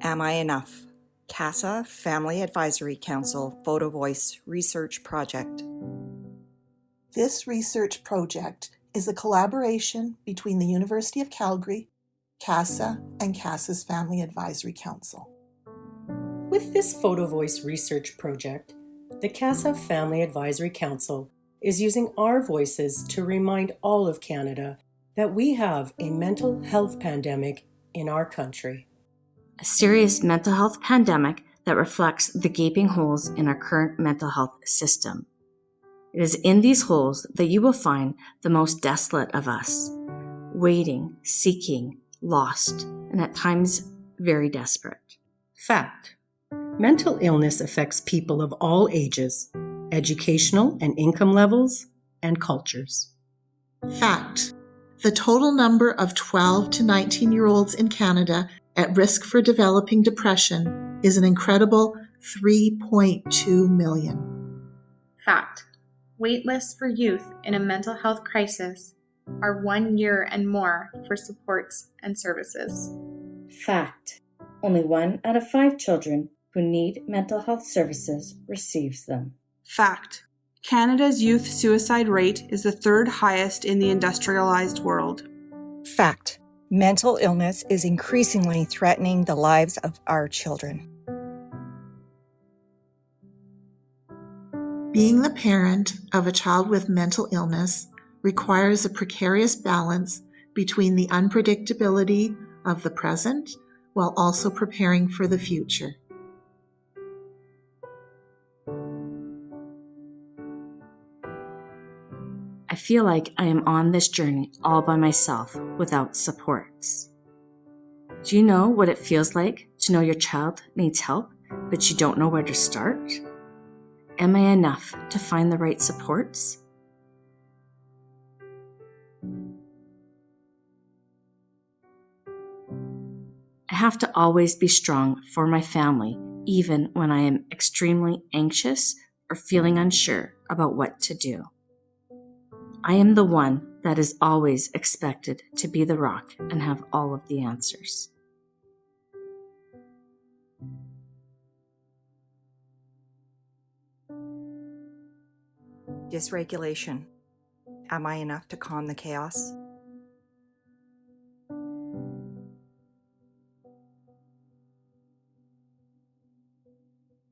Am I Enough? CASA Family Advisory Council Photovoice Research Project. This research project is a collaboration between the University of Calgary, CASA, and CASA's Family Advisory Council. With this Photovoice research project, the CASA Family Advisory Council is using our voices to remind all of Canada that we have a mental health pandemic in our country. A serious mental health pandemic that reflects the gaping holes in our current mental health system. It is in these holes that you will find the most desolate of us, waiting, seeking, lost, and at times very desperate. Fact: mental illness affects people of all ages, educational and income levels, and cultures. Fact: the total number of 12 to 19-year-olds in Canada at risk for developing depression is an incredible 3.2 million. Fact: waitlists for youth in a mental health crisis are 1 year and more for supports and services. Fact: only 1 out of 5 children who need mental health services receives them. Fact: Canada's youth suicide rate is the 3rd highest in the industrialized world. Fact: mental illness is increasingly threatening the lives of our children. Being the parent of a child with mental illness requires a precarious balance between the unpredictability of the present while also preparing for the future. I feel like I am on this journey all by myself without supports. Do you know what it feels like to know your child needs help, but you don't know where to start? Am I enough to find the right supports? I have to always be strong for my family, even when I am extremely anxious or feeling unsure about what to do. I am the one that is always expected to be the rock and have all of the answers. Dysregulation. Am I enough to calm the chaos?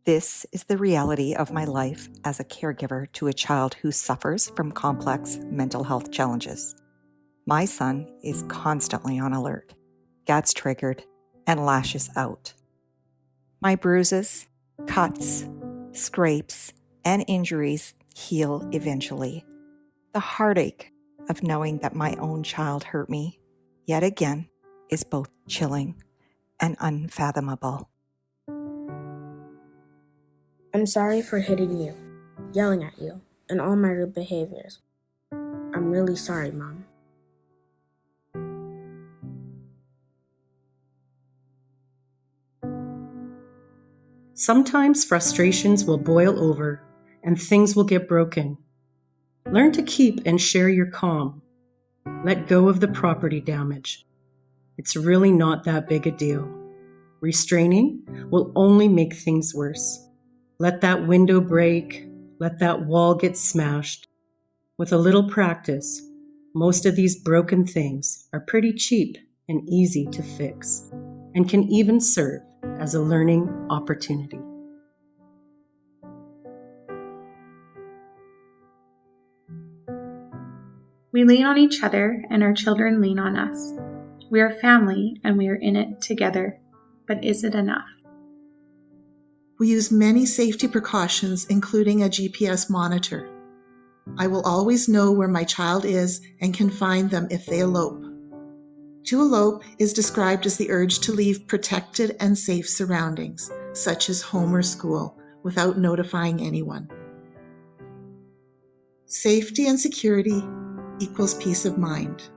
This is the reality of my life as a caregiver to a child who suffers from complex mental health challenges. My son is constantly on alert, gets triggered, and lashes out. My bruises, cuts, scrapes, and injuries heal eventually. The heartache of knowing that my own child hurt me, yet again, is both chilling and unfathomable. I'm sorry for hitting you, yelling at you, and all my rude behaviors. I'm really sorry, Mom. Sometimes frustrations will boil over and things will get broken. Learn to keep and share your calm. Let go of the property damage. It's really not that big a deal. Restraining will only make things worse. Let that window break. Let that wall get smashed. With a little practice, most of these broken things are pretty cheap and easy to fix, and can even serve as a learning opportunity. We lean on each other and our children lean on us. We are family and we are in it together. But is it enough? We use many safety precautions, including a GPS monitor. I will always know where my child is and can find them if they elope. To elope is described as the urge to leave protected and safe surroundings, such as home or school, without notifying anyone. Safety and security equals peace of mind.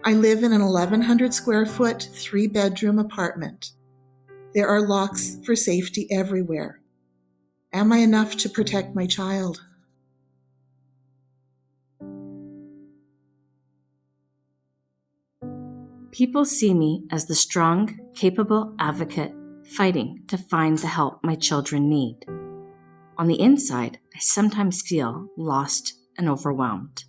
I live in an 1,100 square foot, 3-bedroom apartment. There are locks for safety everywhere. Am I enough to protect my child? People see me as the strong, capable advocate fighting to find the help my children need. On the inside, I sometimes feel lost and overwhelmed.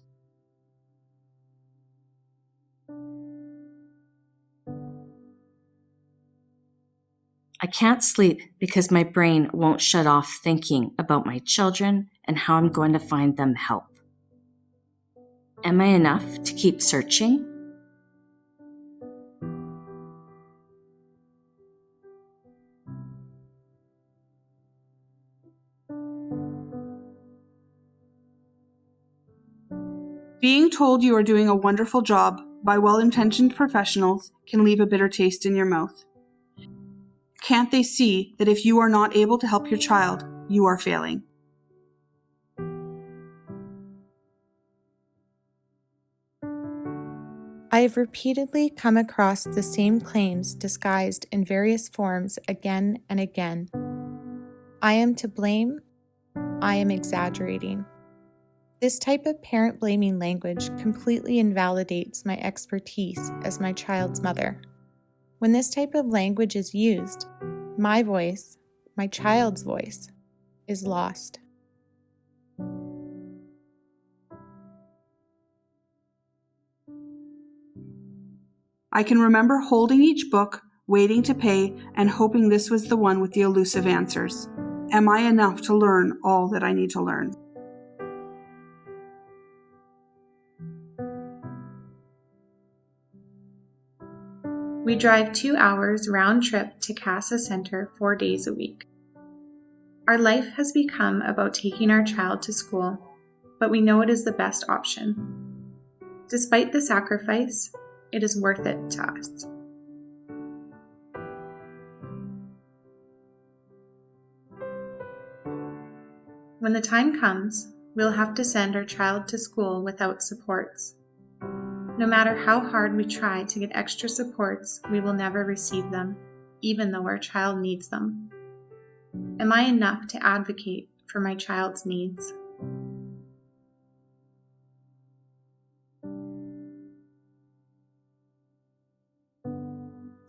I can't sleep because my brain won't shut off thinking about my children and how I'm going to find them help. Am I enough to keep searching? Being told you are doing a wonderful job by well-intentioned professionals can leave a bitter taste in your mouth. Can't they see that if you are not able to help your child, you are failing? I have repeatedly come across the same claims disguised in various forms again and again. I am to blame. I am exaggerating. This type of parent-blaming language completely invalidates my expertise as my child's mother. When this type of language is used, my voice, my child's voice, is lost. I can remember holding each book, waiting to pay, and hoping this was the one with the elusive answers. Am I enough to learn all that I need to learn? We drive 2 hours round trip to CASA Center 4 days a week. Our life has become about taking our child to school, but we know it is the best option. Despite the sacrifice, it is worth it to us. When the time comes, we'll have to send our child to school without supports. No matter how hard we try to get extra supports, we will never receive them, even though our child needs them. Am I enough to advocate for my child's needs?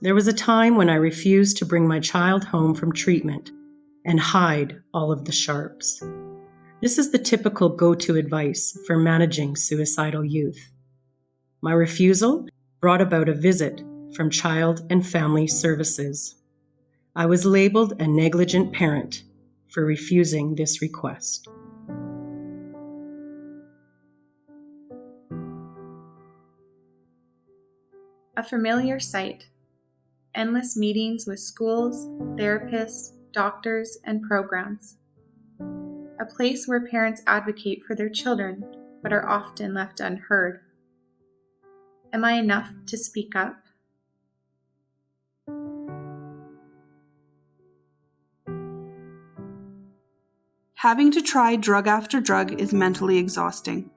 There was a time when I refused to bring my child home from treatment and hide all of the sharps. This is the typical go-to advice for managing suicidal youth. My refusal brought about a visit from Child and Family Services. I was labeled a negligent parent for refusing this request. A familiar sight. Endless meetings with schools, therapists, doctors, and programs. A place where parents advocate for their children, but are often left unheard. Am I enough to speak up? Having to try drug after drug is mentally exhausting.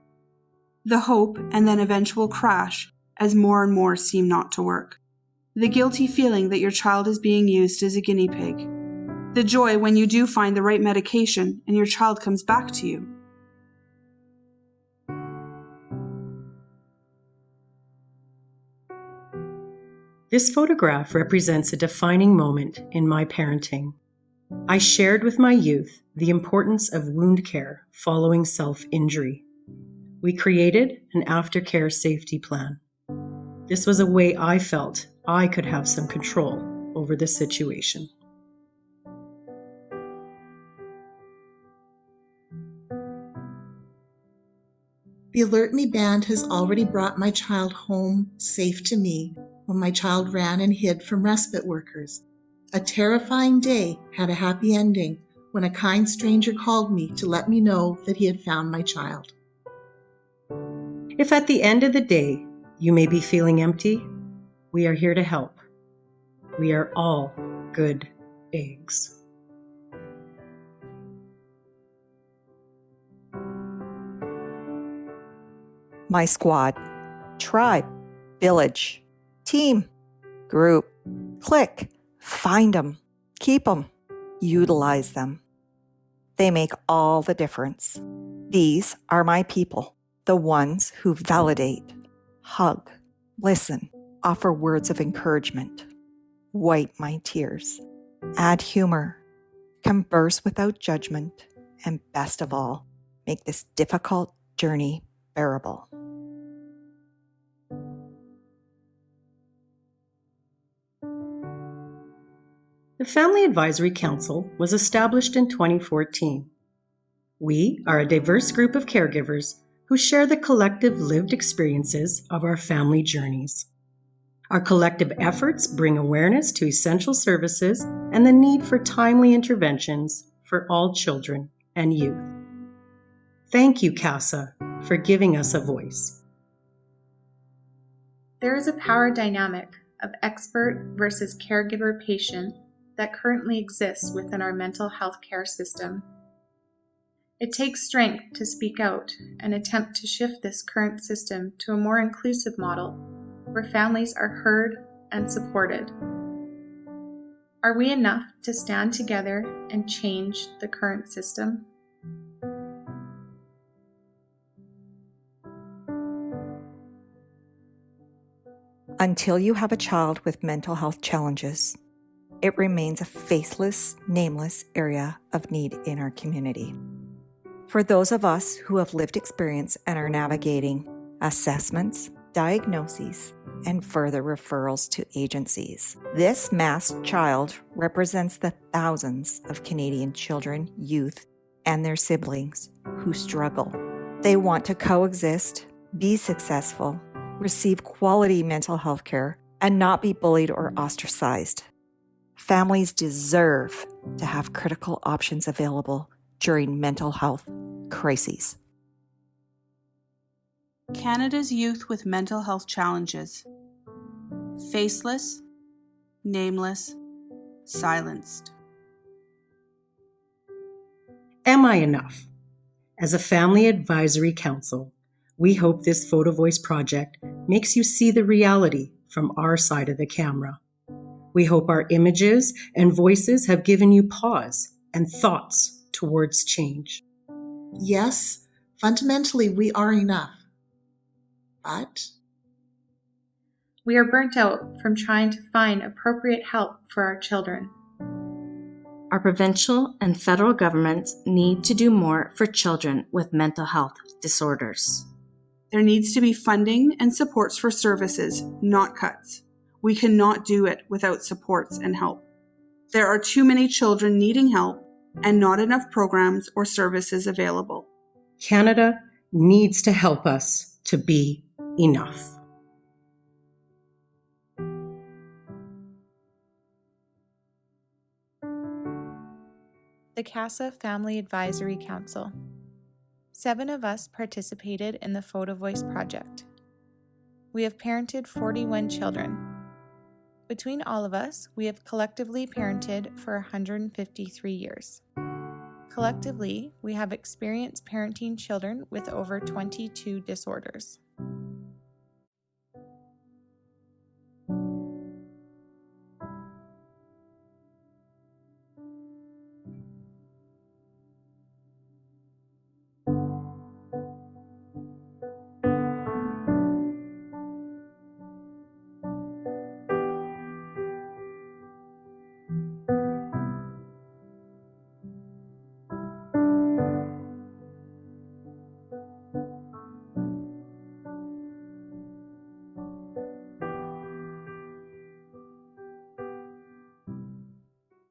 The hope and then eventual crash as more and more seem not to work. The guilty feeling that your child is being used as a guinea pig. The joy when you do find the right medication and your child comes back to you. This photograph represents a defining moment in my parenting. I shared with my youth the importance of wound care following self-injury. We created an aftercare safety plan. This was a way I felt I could have some control over the situation. The Alert Me band has already brought my child home safe to me when my child ran and hid from respite workers. A terrifying day had a happy ending when a kind stranger called me to let me know that he had found my child. If at the end of the day you may be feeling empty, we are here to help. We are all good eggs. My squad, tribe, village, team, group, click, find them, keep them, utilize them. They make all the difference. These are my people, the ones who validate, hug, listen, offer words of encouragement, wipe my tears, Add humor, converse without judgment, and best of all, make this difficult journey bearable. The Family Advisory Council was established in 2014. We are a diverse group of caregivers who share the collective lived experiences of our family journeys. Our collective efforts bring awareness to essential services and the need for timely interventions for all children and youth. Thank you, CASA, for giving us a voice. There is a power dynamic of expert versus caregiver patient that currently exists within our mental health care system. It takes strength to speak out and attempt to shift this current system to a more inclusive model where families are heard and supported. Are we enough to stand together and change the current system? Until you have a child with mental health challenges, it remains a faceless, nameless area of need in our community. For those of us who have lived experience and are navigating assessments, diagnoses, and further referrals to agencies, this masked child represents the thousands of Canadian children, youth, and their siblings who struggle. They want to coexist, be successful, receive quality mental health care, and not be bullied or ostracized. Families deserve to have critical options available during mental health crises. Canada's youth with mental health challenges. Faceless, nameless, silenced. Am I enough? As a Family Advisory Council, we hope this Photovoice project makes you see the reality from our side of the camera. We hope our images and voices have given you pause and thoughts towards change. Yes, fundamentally we are enough. But We are burnt out from trying to find appropriate help for our children. Our provincial and federal governments need to do more for children with mental health disorders. There needs to be funding and supports for services, not cuts. We cannot do it without supports and help. There are too many children needing help and not enough programs or services available. Canada needs to help us to be enough. The CASA Family Advisory Council. 7 of us participated in the Photovoice project. We have parented 41 children. Between all of us, we have collectively parented for 153 years. Collectively, we have experienced parenting children with over 22 disorders.